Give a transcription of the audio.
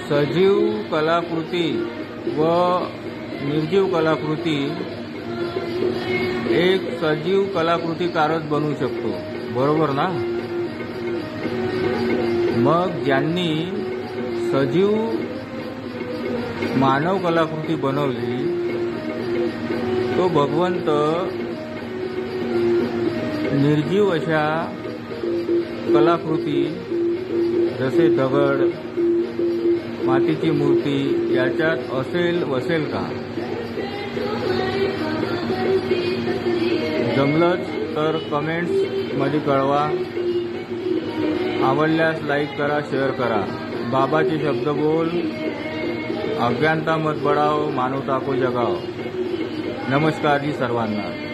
सजीव कलाकृती व निर्जीव कलाकृती एक सजीव कलाकृतीकारच बनवू शकतो, बरोबर ना? मग ज्यांनी सजीव मानव कलाकृती बनवली तो भगवंत निर्जीव अशा कलाकृती जसे दगड, मातीची मूर्ती याच्यात असेल वसेल का? जमलंच तर कमेंट्स मध्ये कळवा. आवडल्यास लाईक करा, शेअर करा. बाबाचे शब्द बोल, अज्ञानता मत बढाओ, मानवता को जगाओ. नमस्कार जी सर्वांना.